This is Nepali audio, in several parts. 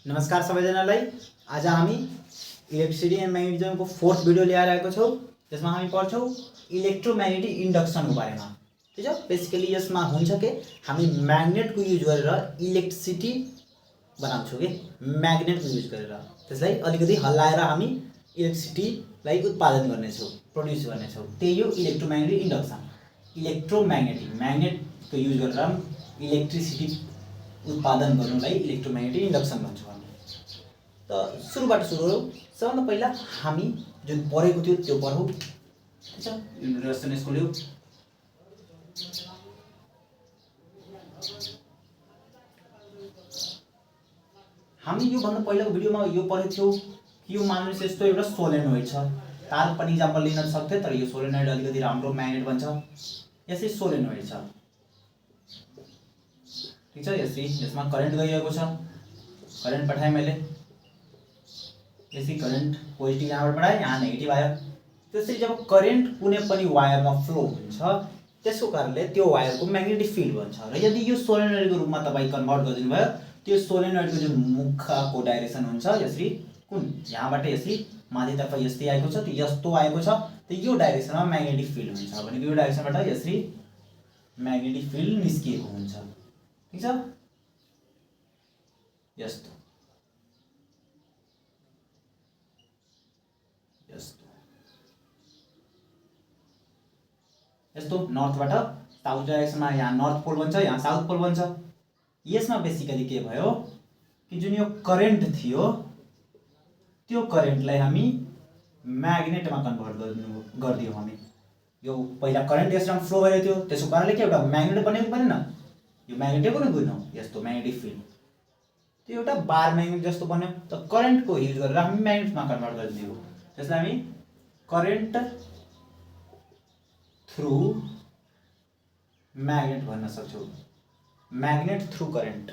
नमस्कार सबैजनालाई। आज हामी इलेक्ट्रिसिटी एन्ड म्याग्नेटिजमको फोर्थ भिडियो लिएर आएको छौँ, जसमा हामी पढ्छौँ इलेक्ट्रोम्याग्नेटिक इन्डक्सनको बारेमा। ठीक छ, बेसिकली यसमा हुन्छ के हामी म्याग्नेटको युज गरेर इलेक्ट्रिसिटी बनाउँछौँ के, म्याग्नेटको युज गरेर त्यसलाई अलिकति हल्लाएर हामी इलेक्ट्रिसिटीलाई उत्पादन गर्नेछौँ, प्रोड्युस गर्नेछौँ। त्यही हो इलेक्ट्रोम्याग्नेटिक इन्डक्सन। इलेक्ट्रोम्याग्नेटिक म्याग्नेटको युज गरेर इलेक्ट्रिसिटी उत्पादन गर्नुलाई इलेक्ट्रोम्याग्नेटिक इन्डक्सन भन्छौँ हामी। त सुरुबाट सुरु गरौँ। सबभन्दा पहिला हामी जुन पढेको थियो त्यो पढौँ। ठीक छ, रेजोनेन्स खोल्यौँ। हामी यो भन्दा पहिलाको भिडियोमा यो पढेको थियौँ कि यो मान्नुहोस् यस्तो एउटा सोलेनोइड छ। तार पनि इक्जाम्पल लिन सक्थ्यो, तर यो सोलेनोइड अलिकति राम्रो म्याग्नेट बन्छ। यसै सोलेनोइड छ। ठीक छ, यसमा करेन्ट गइरहेको छ, करेन्ट पठाएँ मैले। यसै करेन्ट पोजिटिभ यहाँबाट पठाएँ, यहाँ नेगेटिभ आयो। त्यसरी जब करेन्ट कुनै पनि वायरमा फ्लो हुन्छ त्यसको कारणले त्यो वायरको म्याग्नेटिक फिल्ड बन्छ। र यदि यो सोलेनोइडको रूपमा तपाईँ कन्भर्ट गरिदिनु भयो, त्यो सोलेनोइडको जुन मुखको डाइरेक्सन हुन्छ यसरी कुन यहाँबाट यसरी माथितर्फ यस्तै आएको छ, त्यो यस्तो आएको छ, त यो डाइरेक्सनमा म्याग्नेटिक फिल्ड हुन्छ। भनेको यो डाइरेक्सनबाट यसरी म्याग्नेटिक फिल्ड निस्किएको हुन्छ। ठीक छ, यस्तो यस्तो यस्तो नर्थबाट साउथ डाइरेक्सनमा, यहाँ नर्थ पोल बन्छ, यहाँ साउथ पोल बन्छ। यसमा बेसिकली के भयो कि जुन यो करेन्ट थियो त्यो करेन्टलाई हामी म्याग्नेटमा कन्भर्ट गरिदियौँ हामी। यो पहिला करेन्ट यसमा फ्लो भइरहेको थियो, त्यसको कारणले के एउटा म्याग्नेट बनेको परेन। यो म्याग्नेटै पनि बुझ्नु, यस्तो म्याग्नेटिक फिल्ड त्यो एउटा बार म्याग्नेट जस्तो बन्यो। त करेन्टको युज गरेर हामी म्याग्नेटमा कन्भर्ट गरिदियौँ। त्यसलाई हामी करेन्ट थ्रु म्याग्नेट भन्न सक्छौँ, म्याग्नेट थ्रु करेन्ट।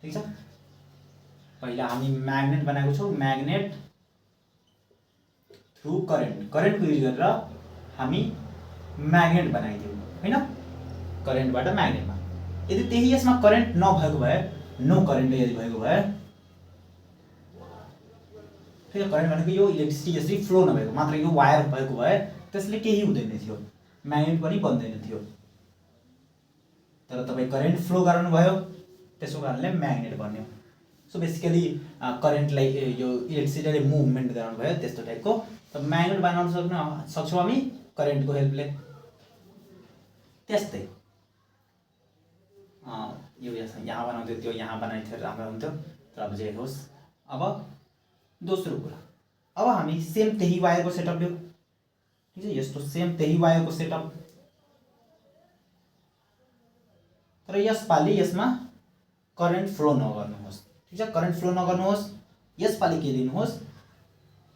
ठीक छ, पहिला हामी म्याग्नेट बनाएको छौँ, म्याग्नेट थ्रु करेन्ट। करेन्टको युज गरेर हामी म्याग्नेट बनाइदियौँ हैन, करेन्टबाट म्याग्नेटमा। यदि त्यही यसमा करेन्ट नभएको भए, नो करेन्ट यदि भएको भए, ठीक है, करेन्ट भनेको यो इलेक्ट्रिसिटी यसरी फ्लो नभएको, मात्र यो वायर भएको भए त्यसले केही हुँदैन थियो, म्याग्नेट पनि बन्दैन थियो। तर तपाईँ करेन्ट फ्लो गराउनु भयो, त्यसको कारणले म्याग्नेट बन्यो। सो बेसिकली करेन्टलाई यो इलेक्ट्रिसिटीले मुभमेन्ट गराउनु भयो, त्यस्तो टाइपको। त म्याग्नेट बनाउन सक्छौँ हामी करेन्टको हेल्पले। त्यस्तै यो यहाँ बनाउँथ्यो, त्यो यहाँ बनाइथ्यो, राम्रो हुन्थ्यो, तर अब जे होस्। अब दोस्रो कुरा, अब हामी सेम त्यही वायरको सेटअप लियौँ। ठीक छ, यस्तो सेम त्यही वायरको सेटअप, तर यसपालि यसमा करेन्ट फ्लो नगर्नुहोस्। ठीक छ, करेन्ट फ्लो नगर्नुहोस्। यसपालि के लिनुहोस्,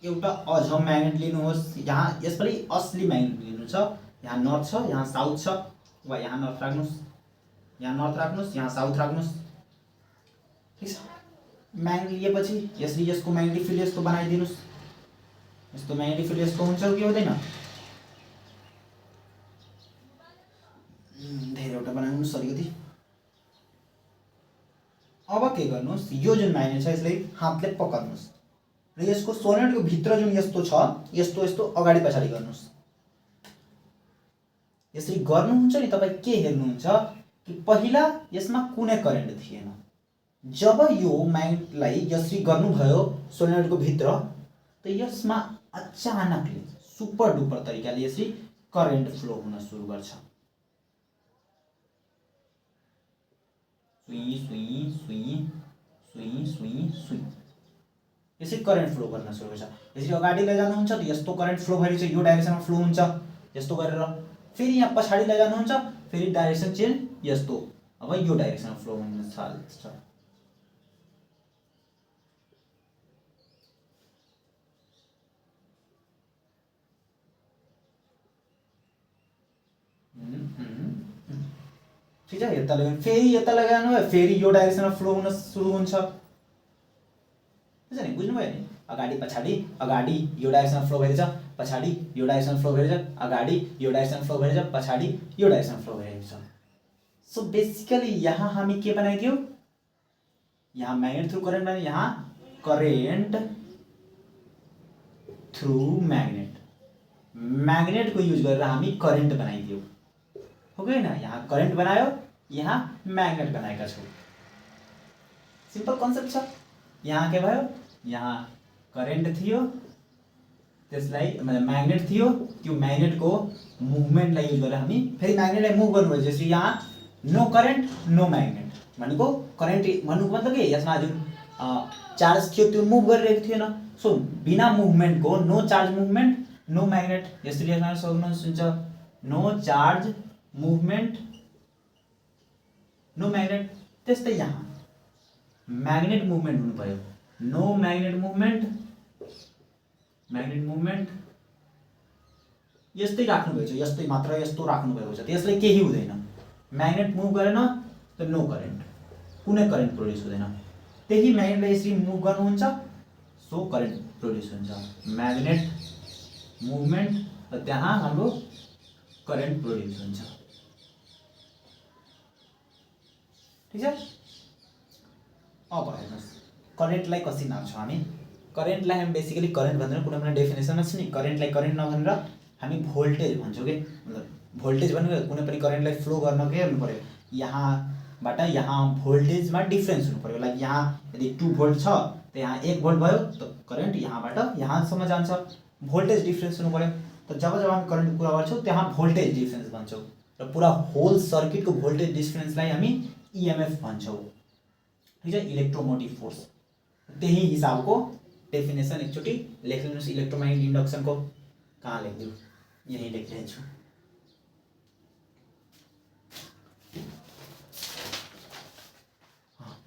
एउटा अझ म्याग्नेट लिनुहोस्। यहाँ यसपालि असली म्याग्नेट लिनु छ। यहाँ नर्थ छ, यहाँ साउथ छ, वा यहाँ नर्थ राख्नुहोस्, यहाँ नर्थ राख्नुहोस्, यहाँ साउथ राख्नुहोस्। ठीक छ, म्याग्नेट लिएपछि यसरी यसको म्याग्नेटिक फिल्ड यस्तो बनाइदिनुहोस्। यस्तो म्याग्नेटिक फिल्ड यस्तो हुन्छ कि हुँदैन, धेरैवटा बनाउनुहोस् अलिकति। अब के गर्नुहोस्, यो जुन म्याग्नेट छ यसलाई हातले पक्र्नुहोस् र यसको सोलेनोइडको भित्र जुन यस्तो छ, यस्तो यस्तो अगाडि पछाडि गर्नुहोस्। यसरी गर्नुहुन्छ नि, तपाईँ के हेर्नुहुन्छ कि पहिला यसमा कुनै करेन्ट थिएन। जब यो म्याग्नेटलाई यसरी गर्नुभयो सोलेनोइडको भित्र, त यसमा अचानकले सुपर डुपर तरिकाले यसरी करेन्ट फ्लो हुन सुरु गर्छ। सुई सुई सुई सुई सुई सुई यसरी करेन्ट फ्लो गर्न सुरु गर्छ। यसरी अगाडि लैजानुहुन्छ त यस्तो करेन्ट फ्लो भइरहेछ, यो डाइरेक्सनमा फ्लो हुन्छ यस्तो गरेर। फेरि यहाँ पछाडि लैजानुहुन्छ, फेरि डाइरेक्सन चेन्ज यस्तो, अब यो डाइरेक्सनमा फ्लो हुन थाल्छ। ठीक छ, यता लगाउनु, फेरि यता लगाउनु भयो, फेरि यो डाइरेक्सनमा फ्लो हुन सुरु हुन्छ। ठीक छ नि, बुझ्नुभयो नि, अगाडि पछाडि, अगाडि यो डाइरेक्सनमा फ्लो भइरहेछ, पछाडि यो डाइरेक्सनमा फ्लो भइरहेछ, अगाडि यो डाइरेक्सनमा फ्लो भइरहेछ, पछाडि यो डाइरेक्सनमा फ्लो भइरहेछ। सो बेसिकली यहाँ हामी के बनाइदियौँ, यहाँ मैग्नेट थ्रू करेन्ट भने यहाँ करेन्ट थ्रू मैग्नेट, मैग्नेट को यूज गरेर हामी करेन्ट बनाइदियो, हो गएन। यहाँ करेन्ट बनायो, यहाँ मैग्नेट बनाएका छौँ। सिम्पल कन्सेप्ट छ। यहाँ के भयो, यहाँ करेन्ट थियो, त्यसलाई मतलब मैग्नेट थियो, त्यो मैग्नेटको मुभमेन्टलाई युज गरेर हामी फेरि मैग्नेटलाई मुभ गर्नुभयो। जसरी यहाँ नो करेन्ट नो मैग्नेट भनेको करेन्ट भन्नुको मतलब के, यसमा जुन चार्ज थियो त्यो मुभ गरिरहेको थिएन। सो बिना मुभमेन्टको no charge movement no magnet. यसरी लेख्न सक्नुहुन्छ, no charge movement no magnet. त्यस्तै यहाँ मैग्नेट मुभमेन्ट हुनु पर्यो, no magnet movement, magnet movement यस्तै राख्नु भएको छ, यस्तै मात्र यस्तो राख्नु भएको छ, त्यसले केही हुँदैन। मैग्नेट मुभ गरेन त नो करेन्ट, कुनै करेन्ट प्रोड्युस हुँदैन। त्यही मैग्नेटलाई यसरी मुभ गर्नुहुन्छ, सो करेन्ट प्रोड्युस हुन्छ। मैग्नेट मुभमेन्ट र त्यहाँ हाम्रो करेन्ट प्रोड्युस हुन्छ। ठीक छ। अब हेर्नुहोस् करेन्टलाई कसरी नाप्छौँ हामी। करेन्टलाई हामी बेसिकली करेन्ट भनेर कुनै पनि डेफिनेसनमा छ नि, करेन्टलाई करेन्ट नभनेर हामी भोल्टेज भन्छौँ कि, मतलब भोल्टेज भनेको कुनै पनि करेन्टलाई फ्लो गर्न के गर्नु पर्यो, यहाँबाट यहाँ भोल्टेजमा डिफ्रेन्स हुनु पर्यो। लाइक यहाँ यदि 2 भोल्ट छ त यहाँ 1 भोल्ट भयो त करेन्ट यहाँबाट यहाँसम्म जान्छ, भोल्टेज डिफ्रेन्स हुनु पर्यो। त जब जब हामी करेन्टको कुरा गर्छौँ त्यहाँ भोल्टेज डिफ्रेन्स भन्छौँ र पुरा होल सर्किटको भोल्टेज डिफ्रेन्सलाई हामी इएमएफ भन्छौँ। ठीक छ, इलेक्ट्रोमोटिभ फोर्स। त्यही हिसाबको डेफिनेसन एकचोटि लेखिदिनुहोस् इलेक्ट्रोम्याग्नेटिक इन्डक्सनको। कहाँ लेखिदिउँ, यहीँ लेखिदिन्छु।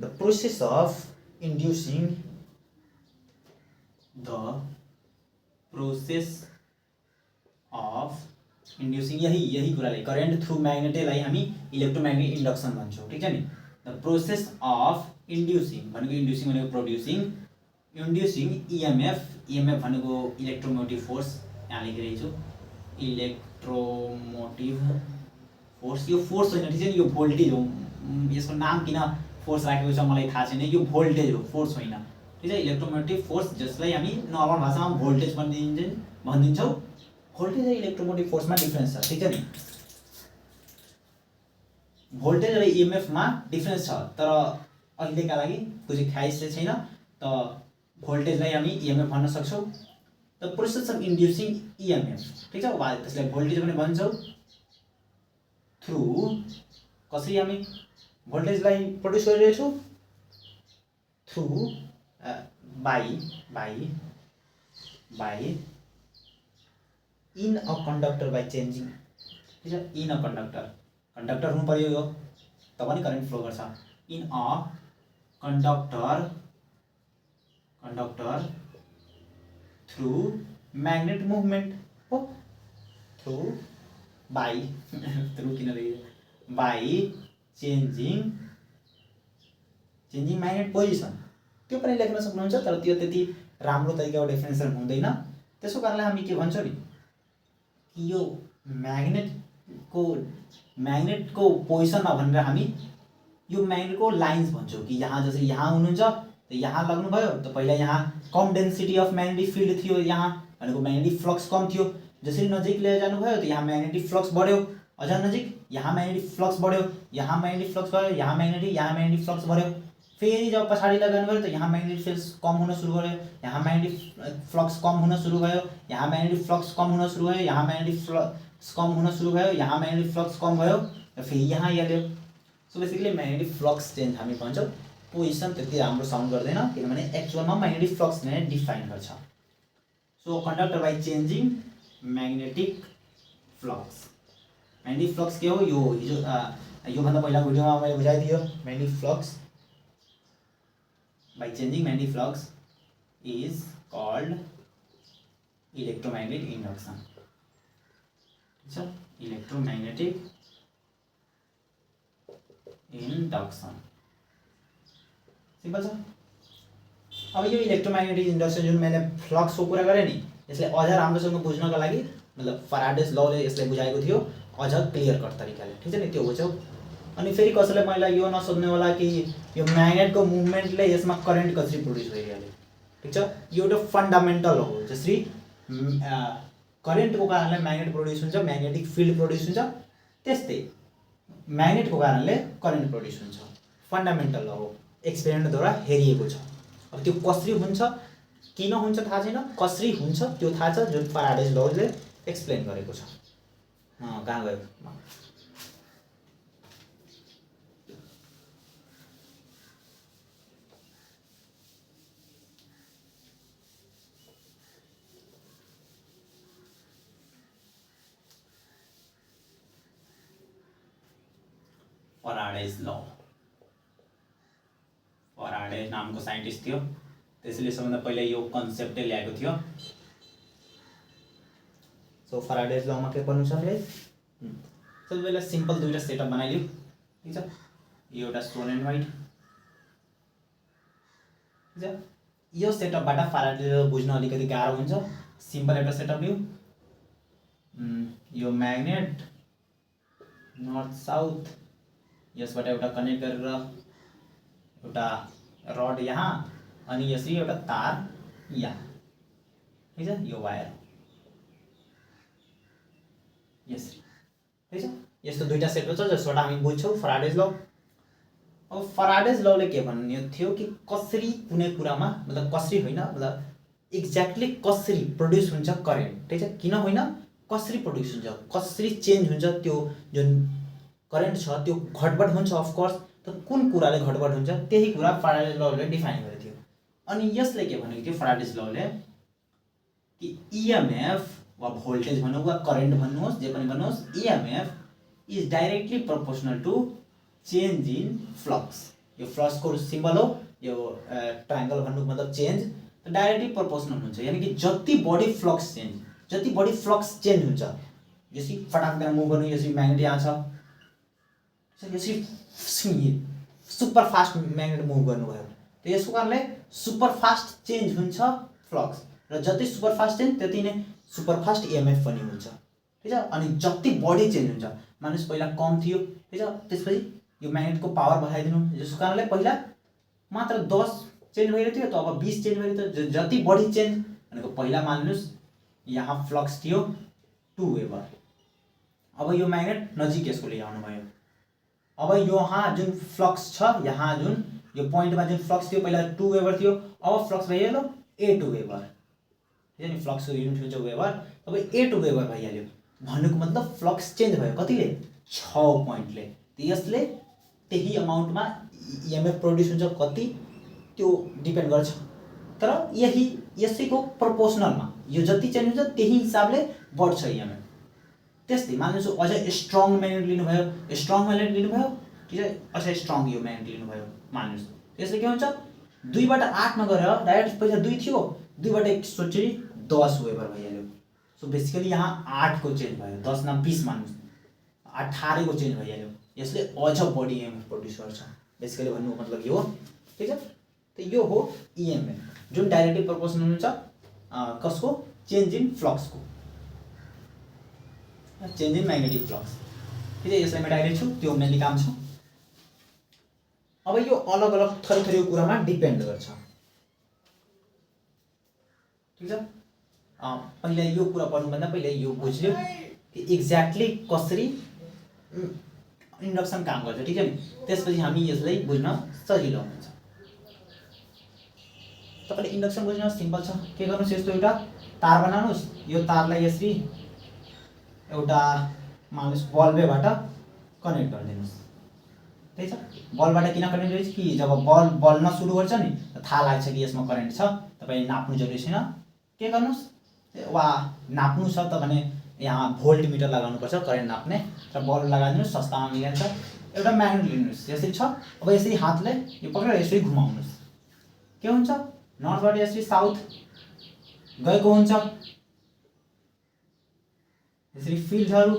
The process of inducing यही कुरालाई करेन्ट थ्रू म्याग्नेटलाई हामी इलेक्ट्रोम्याग्नेटिक इन्डक्सन भन्छौँ। ठीक छ नि। द प्रोसेस अफ इन्ड्युसिङ भनेको, इन्ड्युसिङ भनेको प्रोड्युसिङ, इन्ड्युसिङ इएमएफ भनेको इलेक्ट्रोमोटिभ फोर्स, यहाँ लेखिरहेको छु इलेक्ट्रोमोटिभ फोर्स। यो फोर्स होइन, ठीक छ नि, यो भोल्टेज हो। यसको नाम किन फोर्स राखेको छ मलाई थाहा छैन, यो भोल्टेज हो, फोर्स होइन। ठीक छ, इलेक्ट्रोमोटिभ फोर्स जसलाई हामी नर्मल भाषामा भोल्टेज भनिदिन्छौँ। भोल्टेज र इलेक्ट्रोमोटिभ फोर्समा डिफ्रेन्स छ। ठीक छ नि, भोल्टेज र इएमएफमा डिफ्रेन्स छ, तर अहिलेका लागि कुनै ख्याइस चाहिँ छैन। त भोल्टेजलाई हामी इएमएफ भन्न सक्छौँ। द प्रोसेस अफ इन्ड्युसिङ इएमएफ, ठीक छ, त्यसलाई भोल्टेज पनि भन्छौँ। थ्रु कसरी हामी भोल्टेजलाई प्रड्युस गरिरहेछौँ, through by in a conductor by changing. ठीक छ, इन अ कन्डक्टर हुनु पर्यो, यो तब पनि करेन्ट फ्लो गर्छ। In a conductor through magnet movement हो, थ्रु बाई थ्रु किन लेख्यो, बाई चेन्जिङ म्याग्नेट पोजिसन। त्यो पनि लेख्न सक्नुहुन्छ, तर त्यो त्यति राम्रो तरिकाको डेफिनेसन हुँदैन। त्यसको कारणले हामी के भन्छौँ नि, कि यो म्याग्नेटको पोजिसनमा भनेर हामी यो म्याग्नेटको लाइन्स भन्छौँ। कि यहाँ जसरी यहाँ हुनुहुन्छ त यहाँ लाग्नुभयो त पहिला यहाँ कम डेन्सिटी अफ म्याग्नेटिक फिल्ड थियो, यहाँ भनेको म्याग्नेटिक फ्लक्स कम थियो। जसरी नजिक लिएर जानुभयो त यहाँ म्याग्नेटिक फ्लक्स बढ्यो, अझ नजिक यहाँ म्याग्नेटिक फ्लक्स बढ्यो, यहाँ म्याग्नेटिक फ्लक्स बढ्यो, यहाँ म्याग्नेटिक फ्लक्स बढ्यो। फेरि जब पछाडि लगाउनुभयो त यहाँ म्याग्नेटिक फ्लक्स कम हुन सुरु गर्यो, यहाँ म्याग्नेटिक फ्लक्स कम हुन सुरु भयो, यहाँ म्याग्नेटिक फ्लक्स कम हुन सुरु भयो, यहाँ म्याग्नेटिक फ्लक्स कम हुन सुरु भयो, यहाँ म्याग्नेटिक फ्लक्स कम भयो र फेरि यहाँ हेऱ्यो। So basically magnetic flux change हामी भन्छौँ। पोजिसन त्यति राम्रो साउन्ड गर्दैन, किनभने एक्चुअलमा म्याग्नेटिक फ्लक्स नै डिफाइन गर्छ। So conductor by changing magnetic flux. Magnetic flux के हो, यो हिजो योभन्दा पहिलाको भिडियोमा मैले बुझाइदियो। Magnetic flux by changing magnetic flux is called electromagnetic induction. अच्छा, electromagnetic induction सिंपल छ। अब यो इलेक्ट्रोम्याग्नेटिक इन्डक्सन जुन मैले फ्लक्सको कुरा गरेँ नि, यसलाई अझ राम्रोसँग बुझ्नको लागि मतलब फराडेस लले यसलाई बुझाएको थियो अझ क्लियर कट तरिकाले। ठीक छ नि, त्यो बुझ्यौ। अनि फेरि कसैले मैले यो नसोध्ने होला कि यो म्याग्नेटको मुभमेन्टले यसमा करेन्ट कसरी प्रोड्युस भइरहेको ठिक छ। यो एउटा फन्डामेन्टल हो। जसरी करेन्टको कारणले म्याग्नेट प्रोड्युस हुन्छ, म्याग्नेटिक फिल्ड प्रोड्युस हुन्छ, त्यस्तै म्याग्नेटको कारणले करेन्ट प्रोड्युस हुन्छ। फन्डामेन्टल हो, एक्सपेरिमेन्टद्वारा हेरिएको छ। अब त्यो कसरी हुन्छ, किन हुन्छ थाहा छैन, कसरी हुन्छ त्यो थाहा छ, जुन फ्याराडेज लले एक्सप्लेन गरेको छ। कहाँ गयो? फ्याराडेज ल, फ्याराडे नामको साइन्टिस्ट थियो, त्यसले सबभन्दा पहिला यो कन्सेप्टै ल्याएको थियो। सो फ्याराडेज लमा के पर्नु छ है, सबभन्दा पहिला सिम्पल दुईटा सेटअप बनाइलियो ठीक छ। यो एउटा सोलेनोइड ठीक छ। यो सेटअपबाट फ्याराडे बुझ्न अलिकति गाह्रो हुन्छ। सिम्पल एउटा सेटअप लियो, यो म्याग्नेट नर्थ साउथ, यसबाट एउटा कनेक्ट गरेर एउटा रड यहाँ, अनि यसरी एउटा तार यहाँ ठीक छ। यो वायर यसरी ठीक छ। यस्तो दुईटा सेटअप छ जसबाट हामी बुझ्छौँ फ्याराडेज ल। अब फ्याराडेज लले के भन्ने थियो कि कसरी कुनै कुरामा, मतलब कसरी होइन, मतलब एक्ज्याक्टली कसरी प्रोड्युस हुन्छ करेन्ट ठीक छ, किन होइन, कसरी प्रोड्युस हुन्छ, कसरी चेन्ज हुन्छ, त्यो जुन करेन्ट छ त्यो घटबड हुन्छ अफकोर्स, तर कुन कुराले घटबड हुन्छ त्यही कुरा फ्याराडेज लले डिफाइन गरेको थियो। अनि यसले के भनेको थियो फ्याराडेज लले कि इएमएफ वा भोल्टेज भनौँ वा करेन्ट भन्नुहोस्, जे पनि भन्नुहोस्, EMF is directly proportional to change in flux. यो फ्लक्सको सिम्बल हो, यो ट्रायंगल भन्नुको मतलब चेन्ज, त डाइरेक्टली प्रोपोर्सनल हुन्छ। यानी कि जति बढी फ्लक्स चेन्ज हुन्छ, यसरी फटाक देन मुभ गर्नु, यसरी म्याग्नेट यहाँ छ, यसरी सुपर फास्ट म्याग्नेट मुभ गर्नुभयो, त यसको कारणले सुपर फास्ट चेन्ज हुन्छ फ्लक्स, र जति सुपर फास्ट चेन्ज त्यति नै सुपर फास्ट इएमएफ पनि हुन्छ ठीक छ। अनि जति बढी चेन्ज हुन्छ, मानिस पहिला कम थियो ठीक छ, त्यसपछि यो म्याग्नेटको पावर बढाइदिनु, जसको कारणले पहिला मात्र 10 चेन्ज भइरहेको थियो, त अब 20 चेन्ज भइरहेको थियो। जति बढी चेन्ज भनेको पहिला मान्नुहोस् यहाँ फ्लक्स थियो 2 वेबर, अब यो म्याग्नेट नजिक यसको ल्याउनु भयो, अब यहाँ जुन फ्लक्स छ, यहाँ जुन यो पोइन्टमा जुन फ्लक्स थियो पहिला 2 वेबर थियो, अब फ्लक्स भइहाल्यो A2 वेबर ठीक है नि, फ्लक्सको युनिट हुन्छ वेबर, अब A2 वेबर भइहाल्यो। भन्नुको मतलब फ्लक्स चेन्ज भयो कतिले, 6 पोइन्टले, त यसले त्यही अमाउन्टमा इएमएफ प्रोड्युस हुन्छ, कति त्यो डिपेन्ड गर्छ, तर यही यसैको प्रोपोर्सनलमा यो जति चेन्ज हुन्छ त्यही हिसाबले बढ्छ इएमएफ। त्यस्तै मान्नुहोस् अझ स्ट्रङ म्याग्नेट लिनुभयो, स्ट्रङ म्याग्नेट लिनुभयो ठीक है, अझ स्ट्रङ यो म्याग्नेट लिनुभयो मान्नुहोस्, त्यसले के हुन्छ 2 बाट 8 नगरेर डाइरेक्ट पहिला 2 थियो, 2 बाट 1 सोचेरी 10 वेबर भइहाल्यो। सो बेसिकली यहाँ 8 को चेन्ज भयो, 10 न 20 मान्नुहोस्, 18 को चेन्ज भइहाल्यो, यसले अझ बढी इएमएफ प्रोड्युस गर्छ। बेसिकली भन्नुको मतलब यो हो ठीक छ। त यो हो इएमएफ जुन डाइरेक्टली प्रोपोर्सनल हुन्छ कसको, चेन्ज इन फ्लक्सको, चेन्ज इन म्याग्नेटिक फ्लक्स ठीक है। यसलाई मेटाइरहेको छु, त्यो मेनली काम छ। अब यो अलग अलग थरीको कुरामा डिपेन्ड गर्छ ठीक छ। पहिला यो कुरा पढ्नुभन्दा पहिला यो बुझ्यो कि एक्ज्याक्टली कसरी इन्डक्सन काम गर्छ ठीक है नि, त्यसपछि हामी यसलाई बुझ्न सजिलो हुन्छ। तपाईले इन्डक्सन बुझ्न सिम्पल छ, के गर्नुस्, यस्तो एउटा तार बनाउनुस्, यो तारलाई यसरी एउटा मानिस बल्बबाट कनेक्ट गरिदिनुस् ठीक छ। बल्बबाट किन कनेक्ट गरिन्छ कि जब बल्ब बल्न सुरु गर्छ नि थाहा लाग्छ कि यसमा करेन्ट छ, तपाईले नाप्नु जरुरी छैन, के गर्नुस्, वा नाप्नु छ त भने यहाँ भोल्ट मिटर लगाउनु पर्छ करेन्ट नाप्ने, र बल्ब लगाइदिनुस्, सस्तामा मिलिन्छ। एउटा म्याग्नेट लिनुस्, यसरी छ, अब यसरी हातले यो पक्रेर यसरी घुमाउनुस्, के हुन्छ, नर्थबाट यसरी साउथ गएको हुन्छ, यसरी फिल्डहरु,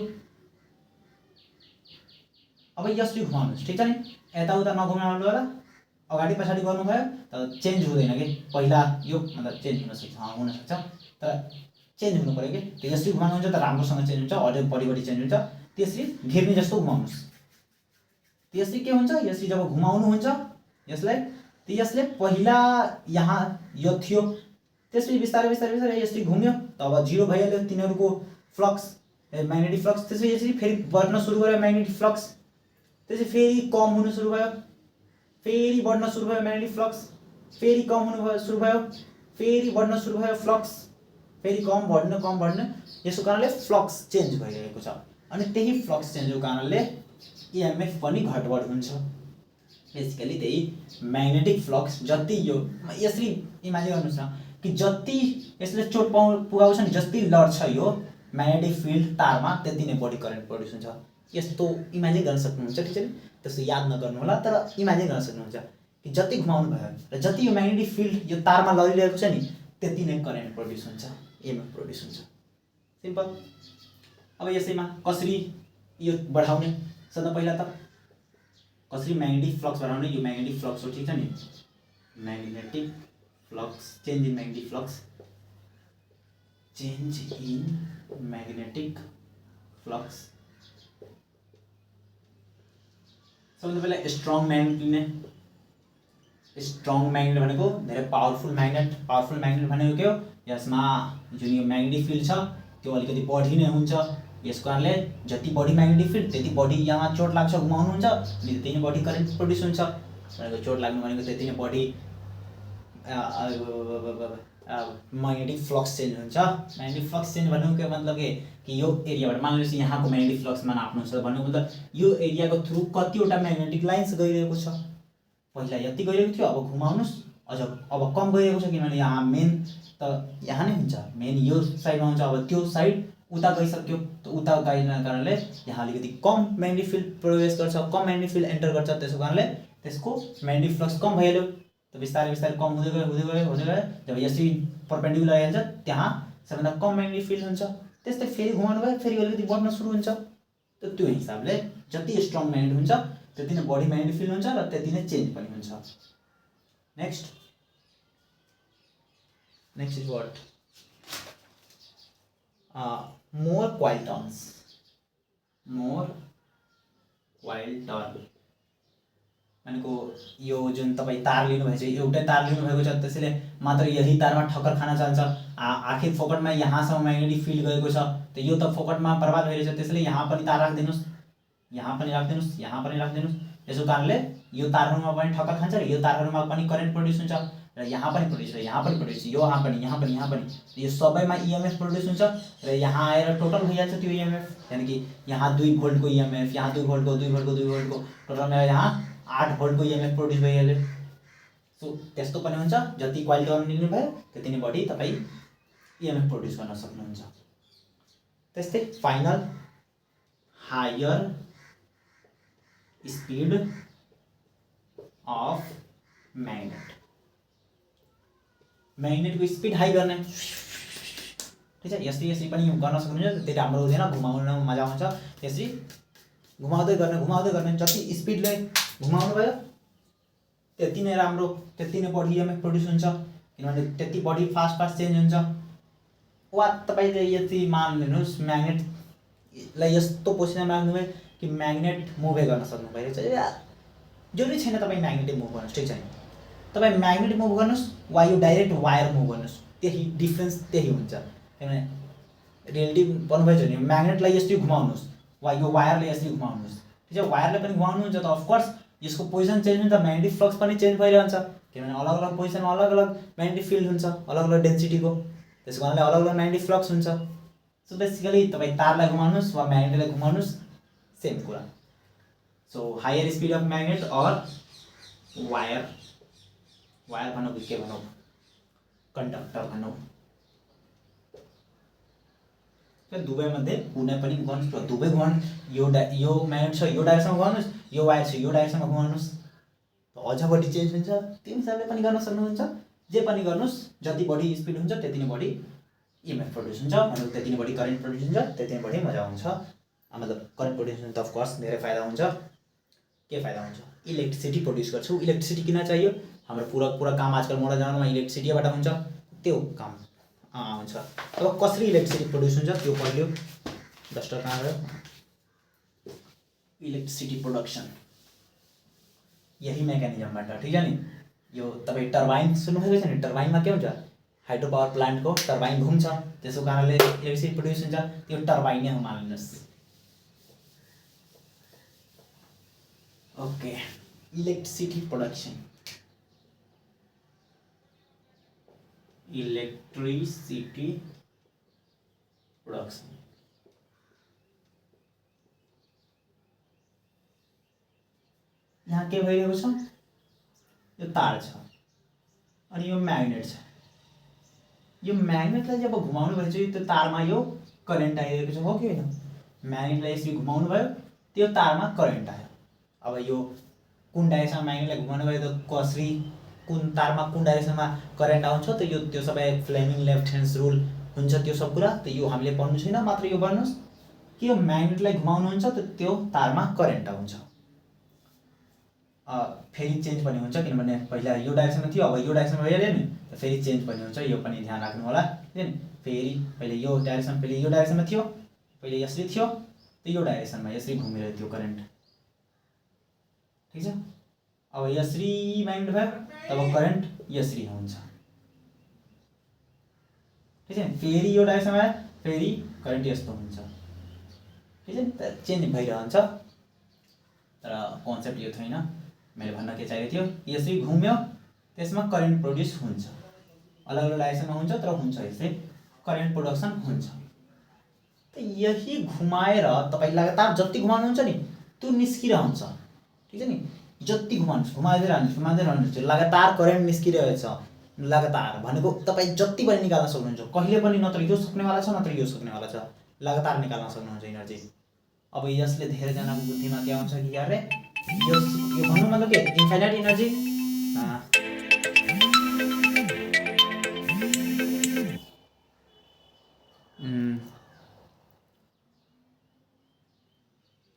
अब यसरी घुमाउनुस् ठीक छ नि, यताउता नघुमाउनु होला, अगाडि पछाडि गर्नुभयो त चेन्ज हुँदैन के, पहिला यो मतलब चेन्ज हुन सक्छ तर चेन्ज हुनु पर्यो के, त यसरी घुमाउनुहुन्छ त राम्रोसँग चेन्ज हुन्छ, अझै बढी चेन्ज हुन्छ, त्यसरी घिर्नी जस्तो घुमाउनुस् त्यसले के हुन्छ, यसले जब घुमाउनु हुन्छ यसलाई, त यसले पहिला यहाँ यो थियो, त्यसपछि बिस्तारै बिस्तारै बिस्तारै यसले घुम्यो, तब जिरो भइहाल्यो तिनीहरूको फ्लक्स, म्याग्नेटिक फ्लक्स। त्यसपछि यसरी फेरि बढ्न सुरु गर्यो म्याग्नेटिक फ्लक्स, त्यसपछि फेरि कम हुन सुरु भयो, फेरि बढ्न सुरु भयो म्याग्नेटिक फ्लक्स, फेरि कम हुन सुरु भयो, फेरि बढ्न सुरु भयो फ्लक्स, फेरि कम बढ्न, यसको कारणले फ्लक्स चेन्ज भइरहेको छ। अनि त्यही फ्लक्स चेन्जको कारणले इएमएफ पनि घटबढ हुन्छ। बेसिकली त्यही म्याग्नेटिक फ्लक्स जति यो यसरी इमेजिन गर्नुहोस् न कि जति यसले चोट पुगाउँछ नि, जति लड्छ यो म्याग्नेटिक फिल्ड तारमा त्यति नै बढी करेन्ट प्रड्युस हुन्छ। यस्तो इमेजिन गर्न सक्नुहुन्छ, ठिक छ नि? त्यस्तो याद नगर्नु होला, तर इमेजिन गर्न सक्नुहुन्छ कि जति घुमाउनु भयो र जति यो म्याग्नेटिक फिल्ड यो तारमा लडिरहेको छ नि त्यति नै करेन्ट प्रड्युस हुन्छ, इएमएफ प्रड्युस हुन्छ। सिम्पल। अब यसैमा कसरी यो बढाउने, सबभन्दा पहिला त कसरी म्याग्नेटिक फ्लक्स बढाउने, यो म्याग्नेटिक फ्लक्स हो, ठिक छ नि? Magnetic flux, change in magnetic flux, change in magnetic flux. सबभन्दा पहिला स्ट्रङ म्याग्नेट लिने। स्ट्रङ म्याग्नेट भनेको धेरै पावरफुल म्याग्नेट। पावरफुल म्याग्नेट भनेको के हो, यसमा जुन यो म्याग्नेटिक फिल्ड छ त्यो अलिकति बढी नै हुन्छ, यसको कारणले जति बढी म्याग्नेटिक फिल्ड त्यति बढी यहाँ चोट लाग्छ, घुमाउनु हुन्छ, अनि त्यति नै बढी करेन्ट प्रड्युस हुन्छ। भनेको चोट लाग्नु भनेको त्यति नै बढी म्याग्नेटिक फ्लक्स चेन्ज हुन्छ। म्याग्नेटिक फ्लक्स चेन्ज भन्नुको के मतलब कि यो एरियाबाट मान लिनुहोस् यहाँको म्याग्नेटिक फ्लक्समा नाप्नु छ भन्नुको मतलब यो एरियाको थ्रु कतिवटा म्याग्नेटिक लाइन्स गइरहेको छ। पहिला यति गइरहेको थियो, अब घुमाउनुहोस् अझ अब कम गइरहेको छ, किनभने यहाँ मेन त यहाँ नै हुन्छ, मेन यो साइडमा हुन्छ, अब त्यो साइड उता गइसक्यो, त उता गइनको कारणले यहाँ अलिकति कम म्याग्नेटिक फिल्ड प्रवेश गर्छ, कम म्याग्नेटिक फिल्ड एन्टर गर्छ, त्यसको कारणले त्यसको म्याग्नेटिक फ्लक्स कम भइहाल्यो। त बिस्तारै बिस्तारै कम हुँदै गयो, जब यसरी पर्पेन्डिकुलर आइहाल्छ त्यहाँ सबभन्दा कम म्याग्नेटिक फिल्ड हुन्छ। त्यस्तै फेरि घुमाउनु भयो, फेरि अलिकति बढ्न सुरु हुन्छ। त त्यो हिसाबले जति स्ट्रङ म्याग्नेट हुन्छ त्यति नै बढी म्याग्नेटिक फिल्ड हुन्छ र त्यति नै चेन्ज पनि हुन्छ। Next is what, more coil turns. More coil turn भनेको यो जुन तपाईँ तार लिनुभएको छ, एउटै तार लिनुभएको छ, त्यसैले मात्र यही तारमा ठक्कर खान चाहन्छ। आखिर फोकटमा यहाँसम्म म्याग्नेटिक फिल्ड गएको छ, त यो त फोकटमा बर्बाद भइरहेछ, त्यसैले यहाँ पनि तार राखिदिनुहोस्, यहाँ पनि राखिदिनुहोस्, यहाँ पनि राखिदिनुहोस्। यसको कारणले यो तारहरूमा पनि ठक्कर खान्छ र यो तारहरूमा पनि करेन्ट प्रड्युस हुन्छ, र यहाँ पनि प्रड्युस, यहाँ पनि प्रड्युस, यहाँ पनि यो सबैमा इएमएफ प्रड्युस हुन्छ र यहाँ आएर टोटल भइहाल्छ त्यो इएमएफ। यानि कि यहाँ 2 भोल्टको इएमएफ, यहाँ 2 भोल्टको टोटल मिलाएर यहाँ 8 भोल्टको इएमएफ प्रड्युस भइहाल्यो। सो त्यस्तो पनि हुन्छ, जति क्वाइल टर्न लिनुभयो त्यति नै बढी तपाईँ इएमएफ प्रड्युस गर्न सक्नुहुन्छ। त्यस्तै final higher speed of magnet. म्याग्नेटको स्पीड हाई गर्ने, ठिक छ? यसरी पनि गर्न सक्नुहुन्छ, त्यति राम्रो हुँदैन, घुमाउन मजा आउँछ। यसरी घुमाउँदै गर्ने, जति स्पिडले घुमाउनु भयो त्यति नै राम्रो, त्यति नै बढी इएमएफ प्रड्युस हुन्छ, किनभने त्यति बढी फास्ट चेन्ज हुन्छ। वा तपाईँले यति मान लिनुहोस् म्याग्नेटलाई यस्तो पोजिसनमा राख्नुभयो कि म्याग्नेट मुभै गर्न सक्नु भइरहेछ, जरुरी छैन तपाईँ म्याग्नेटै मुभ गर्नुहोस्, ठिक छ नि? तपाईँ म्याग्नेट मुभ गर्नुहोस् वा यो डाइरेक्ट वायर मुभ गर्नुहोस्, त्यही डिफ्रेन्स त्यही हुन्छ। किनभने रिलेटिभ भन्नुभयो भने म्याग्नेटलाई यसरी घुमाउनुहोस् वा यो वायरले यसरी घुमाउनुहोस्, ठिक छ? वायरले पनि घुमाउनुहुन्छ त अफकोर्स यसको पोजिसन चेन्ज हुन्छ, म्याग्नेटिक फ्लक्स पनि चेन्ज भइरहन्छ, किनभने अलग अलग पोजिसनमा अलग अलग म्याग्नेटिक फिल्ड हुन्छ, अलग अलग डेन्सिटीको, त्यसको कारणले अलग अलग म्याग्नेटिक फ्लक्स हुन्छ। सो बेसिकली तपाईँ तारलाई घुमाउनुहोस् वा म्याग्नेटलाई घुमाउनुहोस्, सेम कुरा। So higher speed of magnet और वायर भनौँ के भनौँ, कन्डक्टर भनौँ, दुवैमध्ये कुनै पनि गर्नुहोस्, दुवै घुमाउनु, यो म्याग्नेट छ यो डाइरेक्सनमा घुमाउनुहोस्, यो वायर छ यो डाइरेक्सनमा घुमाउनुहोस्, अझ बढी चेन्ज हुन्छ। त्यो हिसाबले पनि गर्न सक्नुहुन्छ, जे पनि गर्नुहोस्, जति बढी स्पिड हुन्छ त्यति नै बढी इएमएफ प्रड्युस हुन्छ, भनेको त्यति नै बढी करेन्ट प्रड्युस हुन्छ, त्यति नै बढी मजा हुन्छ। मतलब करेन्ट प्रड्युस हुन्छ त अफकोर्स धेरै फाइदा हुन्छ। के फाइदा हुन्छ? इलेक्ट्रिसिटी प्रड्युस गर्छौँ। इलेक्ट्रिसिटी किन चाहियो? हाम्रो पुरा काम आजकल मोडर्न जमानामा इलेक्ट्रिसिटीबाट हुन्छ, त्यो काम हुन्छ। अब कसरी इलेक्ट्रिसिटी प्रड्युस हुन्छ त्यो पढ्यो, डस्टर कहाँ गयो? इलेक्ट्रिसिटी प्रोडक्सन यही मेकानिजमबाट, ठिक छ नि। यो तपाईँ टर्बाइन सुन्नुभएको छ नि, टर्बाइनमा के हुन्छ, हाइड्रो पावर प्लान्टको टर्बाइन घुम्छ, त्यसको कारणले इलेक्ट्रिसिटी प्रड्युस हुन्छ, त्यो टर्बाइन नै हो मानिनुहोस्। Okay, electricity production, electricity production. यहाँ के भइरहेको छ, यो तार छ अनि यो म्याग्नेट छ। यो म्याग्नेटलाई जब घुमाउनु भएपछि त्यो तारमा यो करेन्ट आइरहेको छ, हो कि होइन? म्याग्नेटलाई यसरी घुमाउनु भयो, त्यो तारमा करेन्ट आयो। अब यो कुन डाइरेक्सनमा म्याग्नेटलाई घुमाउनु भयो त कसरी कुन तारमा कुन डाइरेक्सनमा करेन्ट आउँछ त यो त्यो सबै फ्लेमिङ लेफ्ट ह्यान्ड्स रुल हुन्छ, त्यो सब कुरा त यो हामीले पढ्नु छैन। मात्र यो भन्नुहोस् कि यो म्याग्नेटलाई घुमाउनुहुन्छ त त्यो तारमा करेन्ट आउँछ। फेरि चेन्ज पनि हुन्छ, किनभने पहिला यो डाइरेक्सनमा थियो, अब यो डाइरेक्सनमा भइहाल्यो नि, त फेरि चेन्ज पनि हुन्छ, यो पनि ध्यान राख्नु होला। फेरि पहिले यो डाइरेक्सन, पहिले यो डाइरेक्सनमा थियो, पहिले यसरी थियो, त यो डाइरेक्सनमा यसरी घुमेर त्यो करेन्ट, ठिक छ। अब यसरी म्याग्नेट भयो, तब करेन्ट यसरी हुन्छ, ठिक छ। फेरि यो डाइरेक्सनमा आयो, फेरि करेन्ट यस्तो हुन्छ, ठिक छ। चेन्ज भइरहन्छ, तर कन्सेप्ट यो छैन। मैले भन्न के चाहिएको थियो, यसरी घुम्यो त्यसमा करेन्ट प्रड्युस हुन्छ, अलग अलग डाइरेक्सनमा हुन्छ तर हुन्छ, यसै करेन्ट प्रोडक्सन हुन्छ। त यही घुमाएर तपाईँ लगातार जति घुमाउनुहुन्छ नि त्यो निस्किरहन्छ, ठिक छ नि। जति घुमाउनुहोस्, घुमाउँदै रहनुहोस्, लगातार करेन्ट निस्किरहेछ, लगातार भनेको तपाईँ जति पनि निकाल्न सक्नुहुन्छ। कहिले पनि नत्र यो सक्नेवाला छ नत्र यो सक्नेवाला छ, लगातार निकाल्न सक्नुहुन्छ इनर्जी। अब यसले धेरैजनाको बुद्धिमा के आउँछ कि यार यो भन्नु मतलब के इन्फाइनाइट इनर्जी,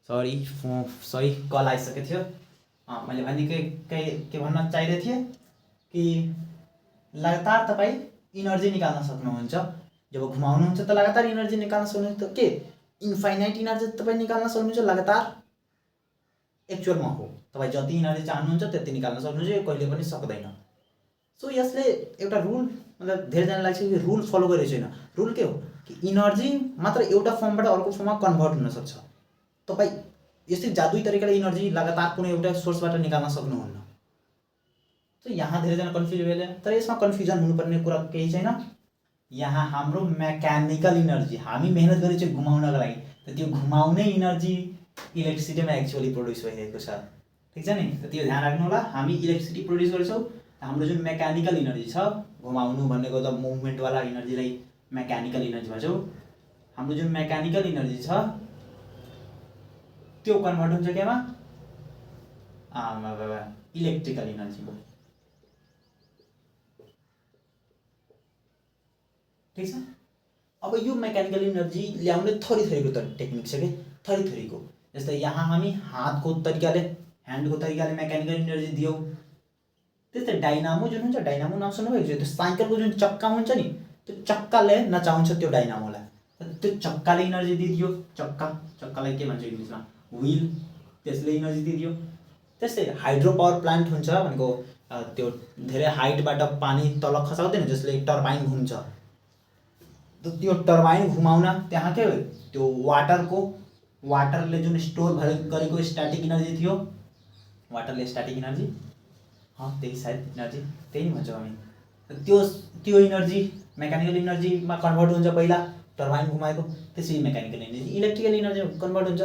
सरी कल आइसकेको थियो। मैले भने के भन्न चाहिँदै थिएँ कि लगातार तपाईँ इनर्जी निकाल्न सक्नुहुन्छ। जब घुमाउनुहुन्छ त लगातार इनर्जी निकाल्न सक्नुहुन्छ, त के इन्फाइनाइट इनर्जी तपाईँ निकाल्न सक्नुहुन्छ लगातार। एक्चुअलमा हो, तपाईँ जति इनर्जी चाहनुहुन्छ त्यति निकाल्न सक्नुहुन्छ, यो कहिले पनि सक्दैन। सो यसले एउटा रुल, मतलब धेरैजनालाई लाग्छ कि रुल फलो गरेको छैन। रुल के हो कि इनर्जी मात्र एउटा फर्मबाट अर्को फर्ममा कन्भर्ट हुनसक्छ। तपाईँ यस्तै जादुई तरिकाले इनर्जी लगातार कुनै एउटा सोर्सबाट निकाल्न सक्नुहुन्न। तो यहाँ धेरैजना कन्फ्युज भइहाल्यो, तर यसमा कन्फ्युजन हुनुपर्ने कुरा केही छैन। यहाँ हाम्रो मेकानिकल इनर्जी हामी मेहनत गरेको छ घुमाउनको लागि, त त्यो घुमाउने इनर्जी इलेक्ट्रिसिटीमा एक्चुअली प्रड्युस भइरहेको छ, ठिक छ नि। त त्यो ध्यान राख्नु होला। हामी इलेक्ट्रिसिटी प्रड्युस गर्छौँ, हाम्रो जुन मेकानिकल इनर्जी छ, घुमाउनु भनेको त मुभमेन्टवाला इनर्जीलाई मेकानिकल इनर्जी भन्छौँ। हाम्रो जुन मेकानिकल इनर्जी छ त्यो कन्भर्ट हुन्छ केमा, इलेक्ट्रिकल इनर्जीमा, ठिक छ। अब यो मेकानिकल इनर्जी ल्याउने थरीको टेक्निक छ कि थरीको। जस्तै यहाँ हामी हातको तरिकाले, ह्यान्डको तरिकाले मेकानिकल इनर्जी दियौँ। त्यस्तै डाइनामो जुन हुन्छ, डाइनामो नाम सुन्नुभएको छ, त्यो साइकलको जुन चक्का हुन्छ नि, त्यो चक्काले नचाउँछ त्यो डाइनामोलाई, त्यो चक्काले इनर्जी दिदियो। चक्कालाई के भन्छ इङ्ग्लिसमा, व्हील, त्यसले इनर्जी दिदियो। त्यस्तै हाइड्रो पावर प्लान्ट हुन्छ भनेको त्यो धेरै हाइटबाट पानी तल खसाउँदैन, जसले टर्बाइन घुम्छ। त्यो टर्बाइन घुमाउन त्यहाँ के त्यो वाटरले जुन स्टोर गरेको स्ट्याटिक इनर्जी थियो, वाटरले स्ट्याटिक इनर्जी, त्यही सायद इनर्जी त्यही भन्छौँ हामी। त्यो इनर्जी मेकानिकल इनर्जीमा कन्भर्ट हुन्छ पहिला टर्बाइन घुमाएको, त्यसरी मेकानिकल इनर्जी इलेक्ट्रिकल इनर्जीमा कन्भर्ट हुन्छ।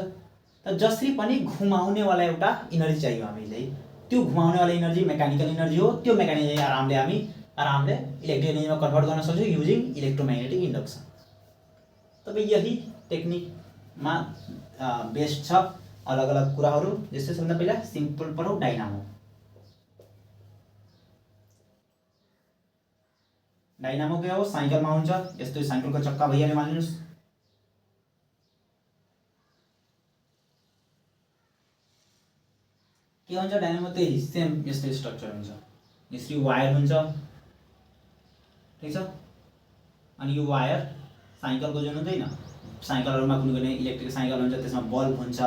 त जसरी पनि घुमाउनेवाला एउटा इनर्जी चाहियो हामीले, त्यो घुमाउनेवाला इनर्जी मेकानिकल इनर्जी हो। त्यो मेकानिकल हामी आरामले इलेक्ट्रिकल इनर्जीमा कन्भर्ट गर्न सक्छौँ युजिङ इलेक्ट्रोम्याग्नेटिक इन्डक्सन। तपाईँ यही टेक्निकमा बेस्ड छ। अलग अलग कुराहरू जस्तै सबभन्दा पहिला सिम्पल पढौँ, डाइनामो। डाइनामो के हो, साइकलमा हुन्छ। यस्तो साइकलको चक्का भइहाल्यो मानिनुहोस्। के हुन्छ डाइनामो, त्यही सेम यस्तो स्ट्रक्चर हुन्छ। यसरी वायर हुन्छ, ठिक छ। अनि यो वायर साइकलको जुन हुँदैन, साइकलहरूमा कुनै इलेक्ट्रिक साइकल हुन्छ, त्यसमा बल्ब हुन्छ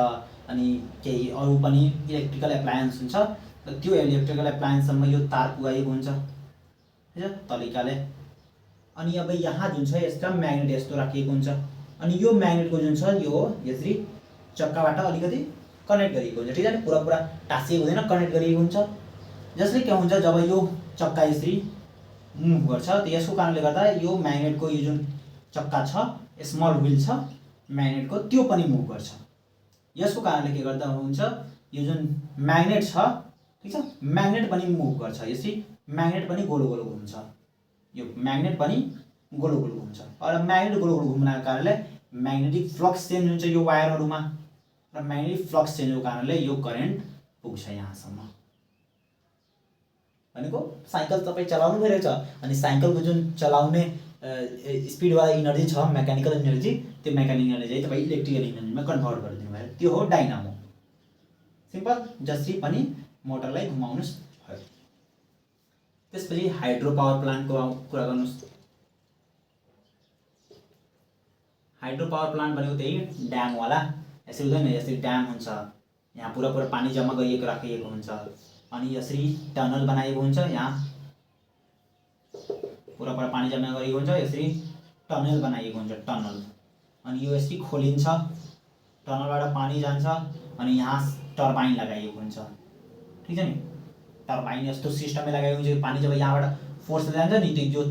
अनि केही अरू पनि इलेक्ट्रिकल एप्लायन्स हुन्छ। र त्यो इलेक्ट्रिकल एप्लायन्ससम्म यो तार पुगाएको हुन्छ ठीक छ तरिकाले। अनि अब यहाँ जुन छ यसका म्याग्नेट यस्तो राखिएको हुन्छ अनि यो म्याग्नेटको जुन छ यो यसरी चक्काबाट अलिकति कनेक्ट गरिएको हुन्छ ठीक छ पुरा पुरा टाँसिएको हुँदैन कनेक्ट गरिएको हुन्छ जसले के हुन्छ जब यो चक्का यसरी मुभ गर्छ त यसको कारणले गर्दा यो म्याग्नेटको यो जुन चक्का छ स्मल व्हील छ म्याग्नेटको त्यो पनि मुभ गर्छ। यसको कारणले के गर्दा हुन्छ यो जुन म्याग्नेट छ ठीक छ म्याग्नेट पनि मुभ गर्छ यसरी म्याग्नेट पनि गोलो गोलो घुम्छ यो म्याग्नेट पनि गोलो गोलो घुम्छ र म्याग्नेट गोलो गोलो घुम्नको कारणले म्याग्नेटिक फ्लक्स चेन्ज हुन्छ यो वायरहरुमा र म्याग्नेटिक फ्लक्स चेन्जको कारणले यो करेन्ट पुग्छ यहाँसम्म। भनेको साइकल तपाईं चलाउनु भइरहेको छ अनि साइकलको जुन चलाउने स्पिडवाला इनर्जी छ मेकानिकल इनर्जी त्यो मेकानिकल इनर्जी चाहिँ तपाईँ इलेक्ट्रिकल इनर्जीमा कन्भर्ट गरिदिनु भयो त्यो हो डाइनामो। सिम्पल जसरी पनि मोटरलाई घुमाउनुस् भयो। त्यसपछि हाइड्रो पावर प्लान्टको कुरा गर्नुस्। हाइड्रो पावर प्लान्ट भनेको त्यही ड्यामवाला यसरी हुँदैन यसरी ड्याम हुन्छ यहाँ पुरा पुरा पानी जम्मा गरिएको राखिएको हुन्छ अनि यसरी टनल बनाएको हुन्छ यहाँ पुरा पुरा पानी जम्मा गरिएको हुन्छ यसरी टनल बनाइएको हुन्छ टनल अनि यो यसरी खोलिन्छ टनलबाट पानी जान्छ अनि यहाँ टर्बाइन लगाइएको हुन्छ ठीक छ नि टर्बाइन यस्तो सिस्टमले लगाइएको हुन्छ पानी जब यहाँबाट फोर्सले जान्छ नि त्यो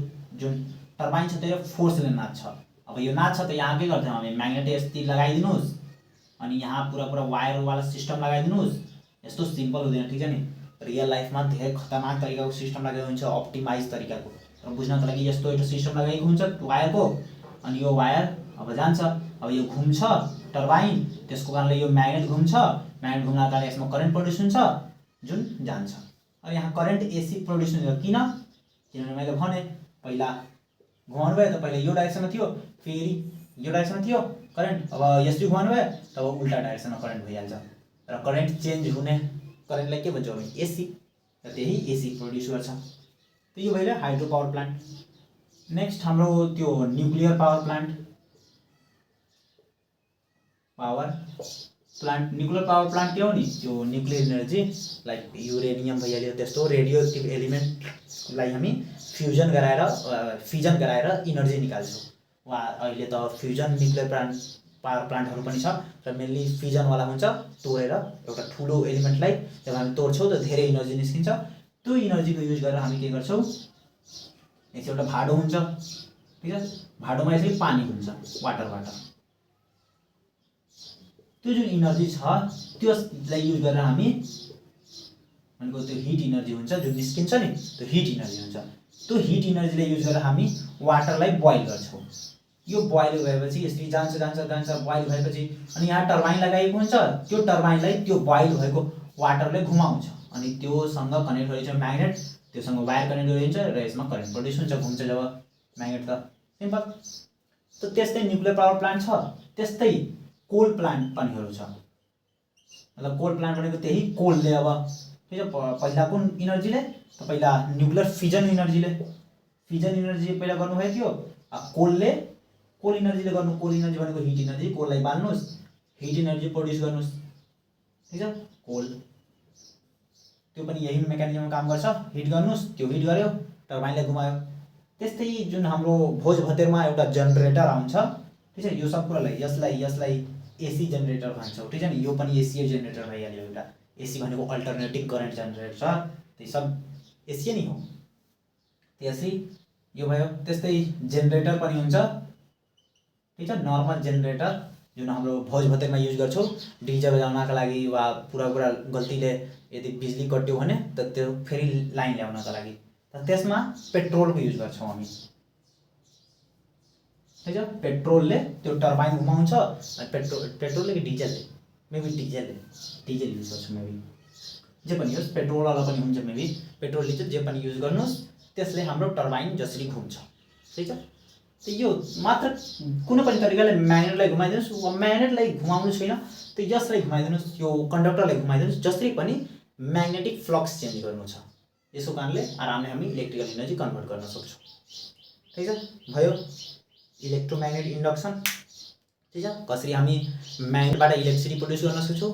जुन टर्बाइन छ त्यो फोर्सले नाच्छ। अब यो नाच्छ त यहाँ के गर्छौँ हामी म्याग्नेट यस्तै लगाइदिनुस् अनि यहाँ पुरा पुरा वायरवाला सिस्टम लगाइदिनुस् यस्तो सिम्पल हुँदैन ठीक छ नि रियल लाइफमा धेरै खतरनाक तरिकाको सिस्टम लगाएको हुन्छ अप्टिमाइज तरिकाको र बुझ्नको लागि यस्तो एउटा सिस्टम लगाएको हुन्छ वायरको अनि यो वायर अब जान्छ अब यो घुम्छ टर्बाइन त्यसको कारणले यो म्याग्नेट घुम्छ म्याग्नेट घुम्नको कारणले यसमा करेन्ट प्रड्युस हुन्छ जुन जान्छ। अब यहाँ करेन्ट एसी प्रड्युस हुन्छ किनभने मैले भने पहिला घुमाउनु भयो त पहिला यो डाइरेक्सनमा थियो फेरि यो डाइरेक्सनमा थियो करेन्ट अब यसरी घुमाउनु भयो तब उल्टा डाइरेक्सनमा करेन्ट भइहाल्छ र करेन्ट चेन्ज हुने करेन्टलाई के भन्छौँ हामी एसी र त्यही एसी प्रड्युस गर्छ। त यो भइले हाइड्रो पावर प्लान्ट। नेक्स्ट हाम्रो त्यो nuclear power plant nuclear power plant के हो नि त्यो न्युक्लियर इनर्जी लाइक युरेनियम भइहाल्यो त्यस्तो रेडियो एक्टिभ एलिमेन्टलाई हामी फिजन गराएर इनर्जी निकाल्छौँ वा अहिले त फ्युजन न्युक्लियर पावर प्लान्टहरू पनि छ र मेनली फिजनवाला हुन्छ तोडेर एउटा ठुलो एलिमेन्टलाई जब हामी तोड्छौँ त धेरै इनर्जी निस्किन्छ त्यो इनर्जीको युज गरेर हामी के गर्छौँ यसो एउटा भाडो हुन्छ ठीक छ भाडोमा यसरी पानी हुन्छ वाटरबाट त्यो जुन इनर्जी छ त्यसलाई युज गरेर हामी भनेको त्यो हिट इनर्जी हुन्छ जुन निस्किन्छ नि त्यो हिट इनर्जी हुन्छ त्यो हिट इनर्जीलाई युज गरेर हामी वाटरलाई बोइल गर्छौँ। यो बोइल भएपछि यसरी जान्छ बोइल भएपछि अनि यहाँ टर्बाइन लगाइएको हुन्छ त्यो टर्बाइनलाई त्यो बोइल भएको वाटरले घुमाउँछ अनि त्योसँग कनेक्ट गरिन्छ म्याग्नेट त्योसँग वायर कनेक्ट गरिन्छ र यसमा करेन्ट प्रड्युस हुन्छ घुम्छ जब म्याग्नेट त सिम्पल। त त्यस्तै न्युक्लियर पावर प्लान्ट छ त्यस्तै कोल प्लान्ट पनिहरू छ मतलब कोल प्लान्ट भनेको त्यही कोलले अब ठीक छ पहिला कुन इनर्जीले त पहिला न्युक्लियर फिजन इनर्जी पहिला गर्नुभएको थियो कोलले कोल इनर्जीले गर्नु कोल इनर्जी भनेको हिट इनर्जी कोललाई बाल्नुस् हिट इनर्जी प्रड्युस गर्नुस् ठीक छ कोल त्यो पनि यही मेकानिजममा काम गर्छ हिट गर्नुस् त्यो हिट गर्यो टर्बाइनलाई घुमायो। त्यस्तै जुन हाम्रो भोज भतेरमा एउटा जेनेरेटर आउँछ ठीक छ यो सब कुरालाई यसलाई एसी जेनेरेटर भन्छौँ ठीक छ नि यो पनि एसी जेनेरेटर भइहाल्यो एउटा एसी भनेको अल्टरनेटिभ करेन्ट जेनेरेटर छ त्यो सब एसी नै हो त्यसै यो भयो। त्यस्तै जेनेरेटर पनि हुन्छ ठीक छ नर्मल जेनेरेटर जुन हाम्रो भोज भतेरमा युज गर्छौँ डिजे बजाउनका लागि वा पुरा गल्तीले यदि बिजुली कट्यो भने त त्यो फेरि लाइन ल्याउनका लागि त त्यसमा पेट्रोलको युज गर्छौँ हामी ठीक छ पेट्रोलले त्यो टर्बाइन घुमाउँछ पेट्रोलले कि डिजलले मेबी डिजल युज गर्छौँ मेबी जे पनि होस् पेट्रोलवाला पनि हुन्छ मेबी पेट्रोल डिजल जे पनि युज गर्नुहोस् त्यसले हाम्रो टर्बाइन जसरी घुम्छ ठीक छ। त यो मात्र कुनै पनि तरिकाले म्याग्नेटलाई घुमाइदिनुहोस् वा म्याग्नेटलाई घुमाउनु छैन त यसलाई घुमाइदिनुहोस् यो कन्डक्टरलाई घुमाइदिनुहोस् जसरी पनि म्याग्नेटिक फ्लक्स चेन्ज गर्नु छ यसको कारणले आरामले हामी इलेक्ट्रिकल इनर्जी कन्भर्ट गर्न सक्छौँ ठीक छ। भयो इलेक्ट्रोम्याग्नेट इन्डक्सन ठीक छ कसरी हामी म्याग्नेटबाट इलेक्ट्रिसिटी प्रड्युस गर्न सक्छौँ।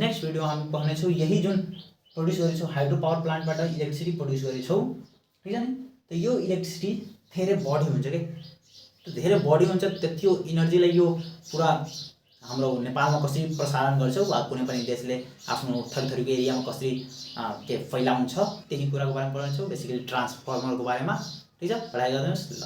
नेक्स्ट भिडियो हामी पढ्नेछौँ यही जुन प्रड्युस गरेछौँ, हाइड्रो पावर प्लान्टबाट इलेक्ट्रिसिटी प्रड्युस गरेछौँ, ठिक छ नि। त यो इलेक्ट्रिसिटी धेरै बढी हुन्छ के, त्यो धेरै बढी हुन्छ, त्यो इनर्जीलाई यो पुरा हाम्रो नेपालमा कसरी प्रसारण गर्छ वा कुनै पनि देशले आफ्नो थरीथरीको एरियामा कसरी के फैलाउँछ त्यही कुराको बारेमा पढाउँछौँ, बेसिकली ट्रान्सफर्मरको बारेमा, ठिक छ। पढाइ गर्नुहोस् ल।